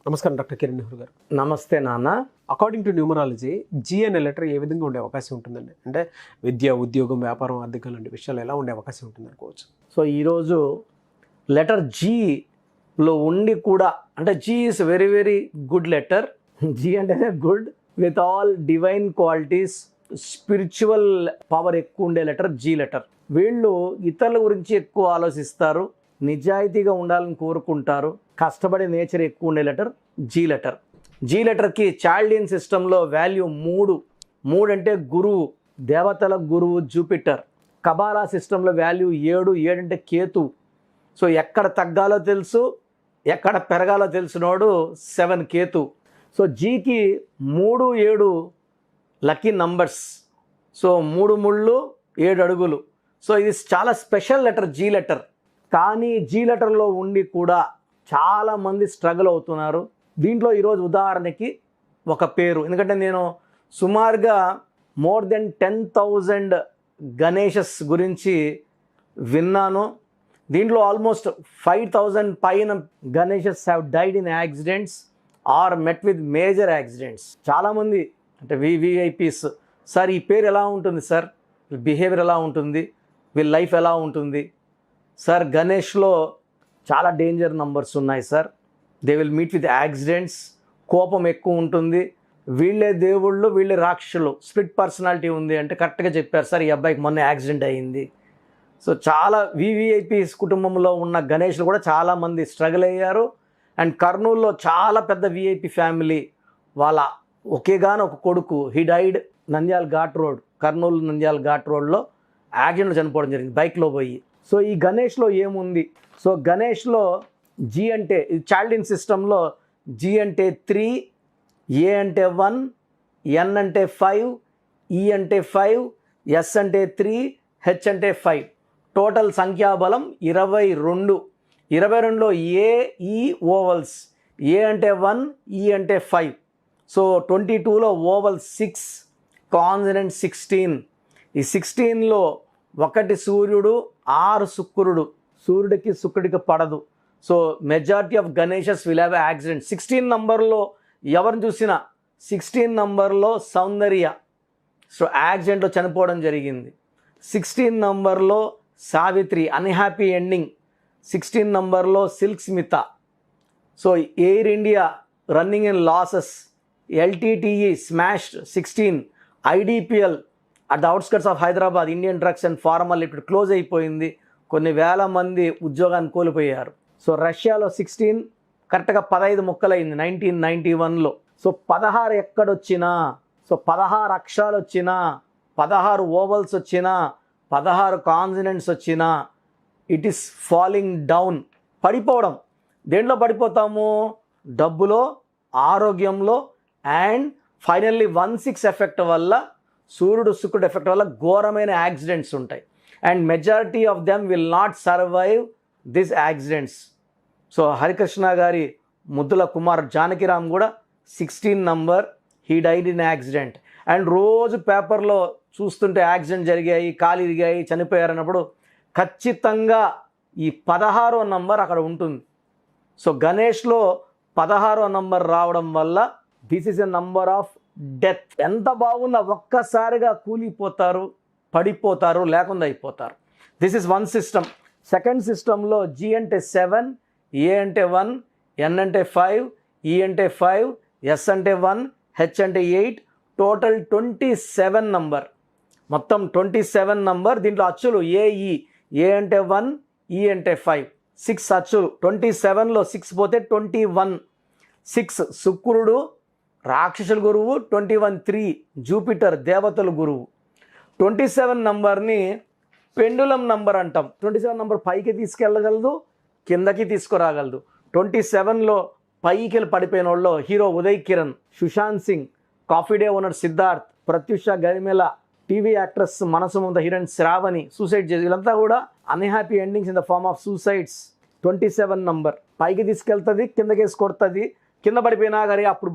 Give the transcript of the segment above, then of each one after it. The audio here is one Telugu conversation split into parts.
నమస్కారం డాక్టర్ కిరణ్ నెహ్రూ గారు. నమస్తే నాన్న. అకార్డింగ్ టు న్యూమరాలజీ జీ అనే లెటర్ ఏ విధంగా ఉండే అవకాశం ఉంటుందండి? అంటే విద్య, ఉద్యోగం, వ్యాపారం, ఆర్థికం లాంటి విషయాలు ఎలా ఉండే అవకాశం ఉంటుంది అనుకోవచ్చు? సో ఈరోజు లెటర్ జీలో ఉండి కూడా, అంటే G is very very good letter. G అంటేనే good with all divine qualities, spiritual power ఎక్కువ ఉండే లెటర్ జీ లెటర్. వీళ్ళు ఇతరుల గురించి ఎక్కువ ఆలోచిస్తారు, నిజాయితీగా ఉండాలని కోరుకుంటారు, కష్టపడే నేచర్ ఎక్కువ ఉండే లెటర్ జీ లెటర్. జీ లెటర్కి చాల్డియన్ సిస్టంలో వాల్యూ 3 అంటే గురువు, దేవతల గురువు జూపిటర్. కబాలా సిస్టంలో వాల్యూ 7 అంటే కేతు. సో ఎక్కడ తగ్గాలో తెలుసు, ఎక్కడ పెరగాలో తెలిసినోడు 7 కేతు. సో జీకి 3, 7 లక్కీ నంబర్స్. సో 3 ముళ్ళు 7 అడుగులు. సో ఇది చాలా స్పెషల్ లెటర్ జీ లెటర్. కానీ జీ లెటర్లో ఉండి కూడా చాలామంది స్ట్రగుల్ అవుతున్నారు. దీంట్లో ఈరోజు ఉదాహరణకి ఒక పేరు, ఎందుకంటే నేను సుమారుగా మోర్ దెన్ 10,000 గణేషస్ గురించి విన్నాను. దీంట్లో ఆల్మోస్ట్ 5,000 పైన గణేషస్ have died in accidents or met with major accidents. చాలామంది అంటే వివిఐపీస్, సార్ ఈ పేరు ఎలా ఉంటుంది సార్, బిహేవియర్ ఎలా ఉంటుంది, వీళ్ళ లైఫ్ ఎలా ఉంటుంది సార్, గణేష్లో చాలా డేంజర్ నంబర్స్ ఉన్నాయి sir, they will meet with accidents, కోపం ఎక్కువ ఉంటుంది, వీళ్ళే దేవుళ్ళు వీళ్ళే రాక్షసులు, స్ప్లిట్ పర్సనాలిటీ ఉంది అంటే కరెక్ట్గా చెప్పారు సార్, ఈ అబ్బాయికి మొన్న యాక్సిడెంట్ అయ్యింది. సో చాలా వివిఐపీస్ కుటుంబంలో ఉన్న గణేష్లు కూడా చాలామంది స్ట్రగుల్ అయ్యారు. అండ్ కర్నూలులో చాలా పెద్ద విఐపి ఫ్యామిలీ, వాళ్ళ ఒకేగాని ఒక కొడుకు he died Nandyal ghat road, Kurnool Nandyal ghat రోడ్లో యాక్సిడెంట్లో చనిపోవడం జరిగింది బైక్లో పోయి. సో ఈ గణేష్లో ఏముంది? సో గణేష్లో జీ అంటే చాల్డిన్ సిస్టంలో జీ అంటే 3, ఏ అంటే 1, ఎన్ అంటే 5, ఈ అంటే 5, ఎస్ అంటే 3, హెచ్ అంటే 5. టోటల్ సంఖ్యాబలం 22. 22లో ఏ, ఈ ఓవల్స్, ఏ అంటే 1, ఈ అంటే 5. సో 22లో ఓవల్ 6, కాన్సనెంట్ 16. ఈ 16లో 1 సూర్యుడు, 6 శుక్రుడు. సూర్యుడికి శుక్రుడికి పడదు. So majority of Ganesha's will have accident. 16 నంబర్లో ఎవరిని చూసినా 16 నంబర్లో సౌందర్య సో యాక్సిడెంట్లో చనిపోవడం జరిగింది. 16 నంబర్లో సావిత్రి అన్హ్యాపీ ఎండింగ్. 16 నంబర్లో Silk Smitha. So Air India running in losses. LTTE smashed 16. IDPL at the outskirts of Hyderabad, Indian drugs and formal limited close అయిపోయింది. కొన్ని వేల మంది ఉద్యోగాన్ని కోల్పోయారు. సో రష్యాలో 16 కరెక్ట్గా 15 ముక్కలైంది 1991లో. సో 16 ఎక్కడొచ్చినా, సో 16 అక్షరాలు వచ్చినా, 16 ఓవల్స్ వచ్చినా, 16 కాన్సనెంట్స్ వచ్చినా, ఇట్ ఈస్ ఫాలింగ్ డౌన్, పడిపోవడం. దేంట్లో పడిపోతాము? డబ్బులో, ఆరోగ్యంలో, అండ్ ఫైనల్లీ 1/6 ఎఫెక్ట్ వల్ల, సూర్యుడు శుక్రుడు ఎఫెక్ట్ వల్ల ఘోరమైన యాక్సిడెంట్స్ ఉంటాయి. And majority of them will not survive this accidents. So Harikrishna గారి ముద్దుల కుమార్ జానకిరామ్ కూడా 16 number, he died in accident. And రోజు పేపర్లో చూస్తుంటే యాక్సిడెంట్ జరిగాయి, కాలు ఇరిగాయి, చనిపోయారన్నప్పుడు ఖచ్చితంగా ఈ 16వ నంబర్ అక్కడ ఉంటుంది. సో గణేష్లో 16వ నంబర్ రావడం వల్ల this is a number of death. ఎంత బాగున్నా ఒక్కసారిగా కూలిపోతారు, పడిపోతారు, లేకుండా అయిపోతారు. This is one system. Second సిస్టంలో జీ అంటే 7, ఏ అంటే 1, ఎన్ అంటే 5, ఈ అంటే 5, ఎస్ అంటే 1, హెచ్ అంటే 8. Total 27 number. మొత్తం 27 నంబర్. దీంట్లో అచ్చులు ఏఈ, ఏ అంటే 1, ఈ అంటే 5, 6 అచ్చులు. 27లో 6 పోతే 21. 6 శుక్రుడు రాక్షసుల గురువు, 21 3 జూపిటర్ దేవతల గురువు. 27 నంబర్ని పెండులం నంబర్ అంటాం. 27 నంబర్ పైకి తీసుకెళ్ళగలదు, కిందకి తీసుకురాగలదు. 27లో పైకి వెళ్ళి పడిపోయిన వాళ్ళు hero Uday Kiran, Sushant Singh, coffee day owner Siddharth, Pratyusha Garimella, TV actress మనసు ముంద హీరోయిన్ శ్రావణి సూసైడ్ చేసి, వీళ్ళంతా కూడా unhappy endings in the form of suicides. 27 number పైకి తీసుకెళ్తుంది, కిందకేసి కొడుతుంది. కింద పడిపోయినా కానీ అప్పుడు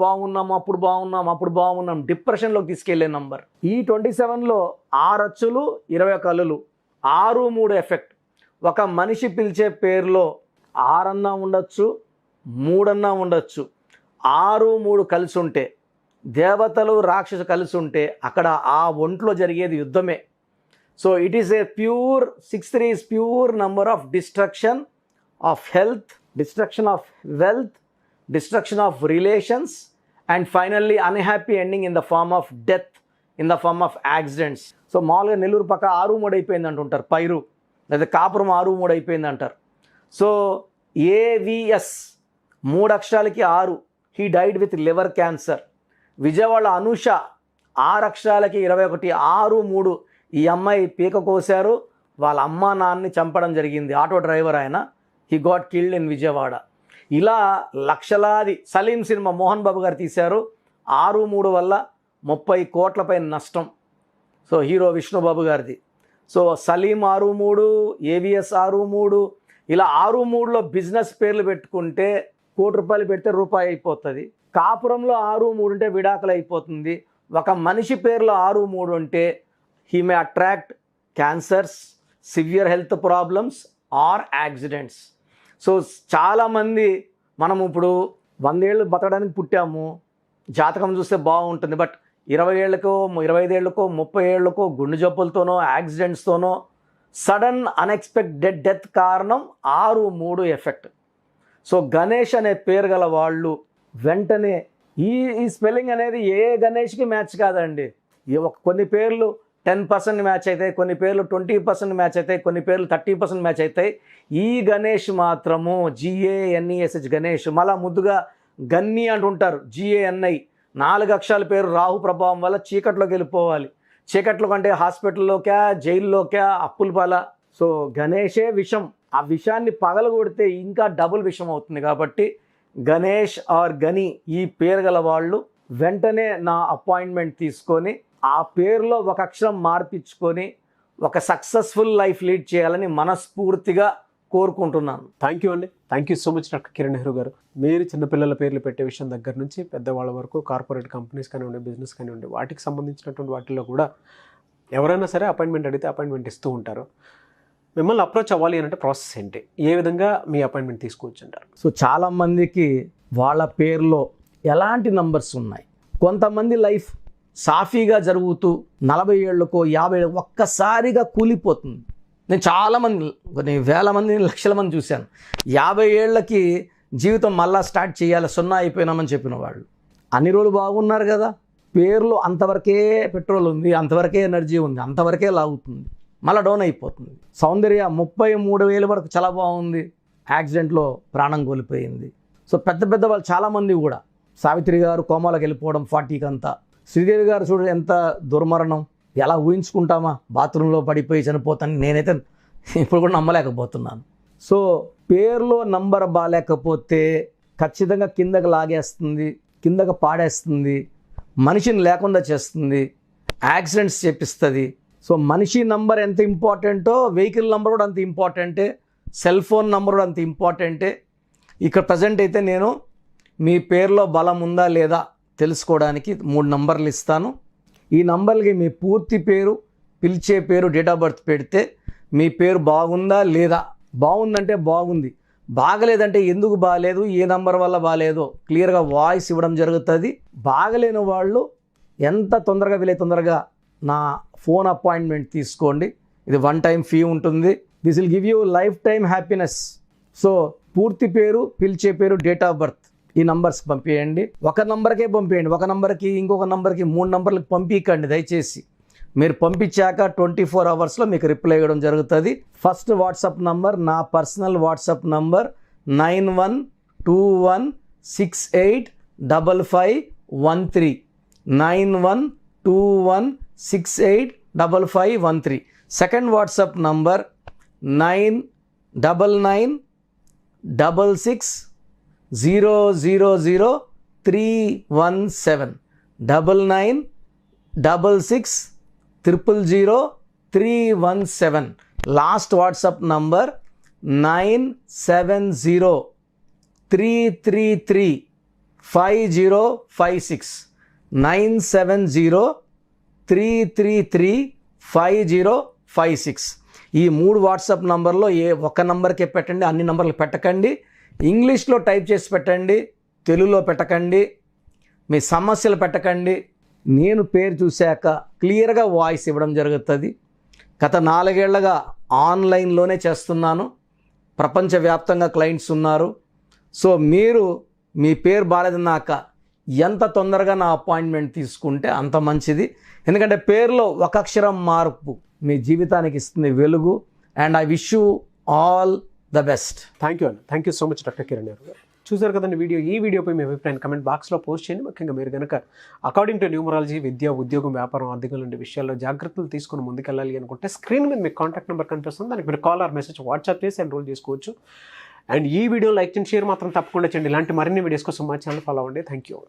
బాగున్నాం డిప్రెషన్లోకి తీసుకెళ్లే నంబర్. ఈ 27లో 6 అచ్చులు, 21 కళ్ళులు, 6, 3 ఎఫెక్ట్. ఒక మనిషి పిలిచే పేరులో 6 అన్నా ఉండొచ్చు, 3 అన్నా ఉండొచ్చు. 6 3 కలిసి ఉంటే, దేవతలు రాక్షసు కలిసి ఉంటే అక్కడ ఆ ఒంట్లో జరిగేది యుద్ధమే. So it is a pure 6 3 is pure number of destruction of health, destruction of wealth, destruction of relations and finally unhappy ending in the form of death, in the form of accidents. So మామూలుగా నెల్లూరు పక్క 6 3 అయిపోయింది అంటుంటారు, పైరు లేదా కాపురం 6 3 అయిపోయింది అంటారు. So AVS 3 అక్షరాలకి 6, he died with liver cancer. Vijayawada Anusha 6 అక్షరాలకి 21, 6 3 ఈ అమ్మాయి పీక కోశారు, వాళ్ళ అమ్మా నాన్నని చంపడం జరిగింది. ఆటో డ్రైవర్ ఆయన, he got killed in Vijayawada. ఇలా లక్షలాది. సలీం సినిమా మోహన్ బాబు గారు తీశారు, 6 3 వల్ల 30 కోట్ల పైన నష్టం. సో హీరో విష్ణుబాబు గారిది. సో సలీం 6 3, ఏవిఎస్ 6 3, ఇలా 6 3లో బిజినెస్ పేర్లు పెట్టుకుంటే ₹1 పెడితే రూపాయి అయిపోతుంది. కాపురంలో 6 3 ఉంటే విడాకులు అయిపోతుంది. ఒక మనిషి పేరులో 6 3 ఉంటే he may attract cancers, severe health problems or accidents. So చాలామంది మనం ఇప్పుడు 100 ఏళ్ళు బతకడానికి పుట్టాము, జాతకం చూస్తే బాగుంటుంది, బట్ 20 ఏళ్ళకో 25 ఏళ్ళకో 30 ఏళ్ళకో గుండె జబ్బులతోనో యాక్సిడెంట్స్తోనో సడన్ అన్ఎక్స్పెక్టెడ్ డెత్ కారణం 6 3 ఎఫెక్ట్. సో గణేష్ అనే పేరు గల వాళ్ళు వెంటనే ఈ స్పెల్లింగ్ అనేది ఏ గణేష్కి మ్యాచ్ కాదండి. కొన్ని పేర్లు 10% మ్యాచ్ అవుతాయి, కొన్ని పేర్లు 20% మ్యాచ్ అవుతాయి, కొన్ని పేర్లు 30% మ్యాచ్ అవుతాయి. ఈ గణేష్ మాత్రము GANESH గణేష్. మళ్ళా ముద్దుగా గన్ని అంటుంటారు, GANI. 4 అక్షరాల పేరు రాహు ప్రభావం వల్ల చీకట్లోకి వెళ్ళిపోవాలి. చీకట్లో కంటే హాస్పిటల్లోకా, జైల్లోకా, అప్పుల పాల. సో గణేషే విషం. ఆ విషాన్ని పగలగొడితే ఇంకా డబుల్ విషం అవుతుంది. కాబట్టి గణేష్ ఆర్ గని ఈ పేరు గల వాళ్ళు వెంటనే నా అపాయింట్మెంట్ తీసుకొని ఆ పేరులో ఒక అక్షరం మార్పించుకొని ఒక సక్సెస్ఫుల్ లైఫ్ లీడ్ చేయాలని మనస్ఫూర్తిగా కోరుకుంటున్నాను. థ్యాంక్ యూ అండి. Thank you so much doctor Kiran Nehru గారు. మీరు చిన్నపిల్లల పేర్లు పెట్టే విషయం దగ్గర నుంచి పెద్దవాళ్ళ వరకు కార్పొరేట్ కంపెనీస్ కానివ్వండి, బిజినెస్ కానివ్వండి, వాటికి సంబంధించినటువంటి వాటిల్లో కూడా ఎవరైనా సరే అపాయింట్మెంట్ అడిగితే అపాయింట్మెంట్ ఇస్తూ ఉంటారు. మిమ్మల్ని అప్రోచ్ అవ్వాలి అంటే ప్రాసెస్ ఏంటి, ఏ విధంగా మీ అపాయింట్మెంట్ తీసుకోవచ్చు అంటారు? సో చాలామందికి వాళ్ళ పేరులో ఎలాంటి నంబర్స్ ఉన్నాయి. కొంతమంది లైఫ్ సాఫీగా జరుగుతూ 40 ఏళ్ళకో 50 ఏళ్ళకో ఒక్కసారిగా కూలిపోతుంది. నేను చాలామంది, కొన్ని వేల మంది, లక్షల మంది చూశాను. 50 ఏళ్ళకి జీవితం మళ్ళా స్టార్ట్ చేయాలి, 0 అయిపోయినామని చెప్పిన వాళ్ళు. అన్ని రోజులు బాగున్నారు కదా, పేరులో అంతవరకే పెట్రోల్ ఉంది, అంతవరకే ఎనర్జీ ఉంది, అంతవరకే లాగుతుంది, మళ్ళీ డౌన్ అయిపోతుంది. సౌందర్య 33,000 వరకు చాలా బాగుంది, యాక్సిడెంట్లో ప్రాణం కోల్పోయింది. సో పెద్ద పెద్ద వాళ్ళు చాలామంది కూడా, సావిత్రి గారు కోమాలకు వెళ్ళిపోవడం 40కి అంతా, శ్రీదేవి గారు చూడ ఎంత దుర్మరణం, ఎలా ఊహించుకుంటామా, బాత్రూంలో పడిపోయి చనిపోతాను. నేనైతే ఇప్పుడు కూడా నమ్మలేకపోతున్నాను. సో పేరులో నంబర్ బాగాలేకపోతే ఖచ్చితంగా కిందకి లాగేస్తుంది, కిందకి పాడేస్తుంది, మనిషిని లేకుండా చేస్తుంది, యాక్సిడెంట్స్ చేపిస్తుంది. సో మనిషి నంబర్ ఎంత ఇంపార్టెంటో వెహికల్ నంబర్ కూడా అంత ఇంపార్టెంటే, సెల్ ఫోన్ నంబర్ కూడా అంత ఇంపార్టెంటే. ఇక్కడ ప్రజెంట్ అయితే నేను మీ పేరులో బలం ఉందా లేదా తెలుసుకోవడానికి 3 నంబర్లు ఇస్తాను. ఈ నంబర్లకి మీ పూర్తి పేరు, పిలిచే పేరు, డేట్ ఆఫ్ బర్త్ పెడితే మీ పేరు బాగుందా లేదా, బాగుందంటే బాగుంది, బాగలేదంటే ఎందుకు బాగలేదు, ఏ నంబర్ వల్ల బాగలేదో క్లియర్గా వాయిస్ ఇవ్వడం జరుగుతుంది. బాగలేని వాళ్ళు ఎంత తొందరగా వీలైతే తొందరగా నా ఫోన్ అపాయింట్మెంట్ తీసుకోండి. ఇది 1 టైం ఫీ ఉంటుంది. This will give you life time happiness. So పూర్తి పేరు, పిలిచే పేరు, డేట్ ఆఫ్ బర్త్ ఈ నంబర్స్కి పంపించండి. ఒక నంబర్కే పంపించండి, ఒక నంబర్కి ఇంకొక నంబర్కి 3 నంబర్లకు పంపించండి దయచేసి. మీరు పంపించాక 24 అవర్స్లో మీకు రిప్లై ఇవ్వడం జరుగుతుంది. ఫస్ట్ వాట్సాప్ నంబర్ నా personal WhatsApp number 9121685513 9121685513. Second WhatsApp number 9966000317 9966000317. Last WhatsApp number 9703335056 9703335056. ఈ 3 వాట్సాప్ నంబర్లో ఏ ఒక్క నంబర్కే పెట్టండి, అన్ని నంబర్లు పెట్టకండి. ఇంగ్లీష్లో టైప్ చేసి పెట్టండి, తెలుగులో పెట్టకండి, మీ సమస్యలు పెట్టకండి. నేను పేరు చూశాక క్లియర్గా వాయిస్ ఇవ్వడం జరుగుతుంది. గత 4 ఏళ్లుగా ఆన్లైన్లోనే చేస్తున్నాను. ప్రపంచవ్యాప్తంగా క్లయింట్స్ ఉన్నారు. సో మీరు మీ పేరు బాలేదన్నాక ఎంత తొందరగా నా అపాయింట్మెంట్ తీసుకుంటే అంత మంచిది. ఎందుకంటే పేరులో ఒక అక్షరం మార్పు మీ జీవితానికి ఇస్తుంది వెలుగు. And I wish you all the best. Thank you అన్న. Thank you so much doctor Kiran Nehru garu. చూసారు కదండి వీడియో. ఈ వీడియోపై మీ అభిప్రాయాన్ని కమెంట్ బాక్స్లో పోస్ట్ చేయండి. ముఖ్యంగా మీరు కనుక అకార్డింగ్ టు న్యూమరాలజీ, విద్య, ఉద్యోగం, వ్యాపారం, ఆర్థికం లాంటి విషయాల్లో జాగ్రత్తలు తీసుకుని ముందుకెళ్ళాలి అనుకుంటే స్క్రీన్ మీద మీకు కాంటాక్ట్ నెంబర్ కనిపిస్తుంది. దానికి మీరు కాల్ ఆర్ మెసేజ్ వాట్సాప్ చేసి ఎన్రోల్ చేసుకోవచ్చు. అండ్ ఈ వీడియో లైక్ చేయండి, షేర్ మాత్రం తప్పకుండా చేయండి. ఇలాంటి మరిన్ని వీడియోస్ కోసం మా ఛానల్ ఫాలో అవ్వండి. Thank you.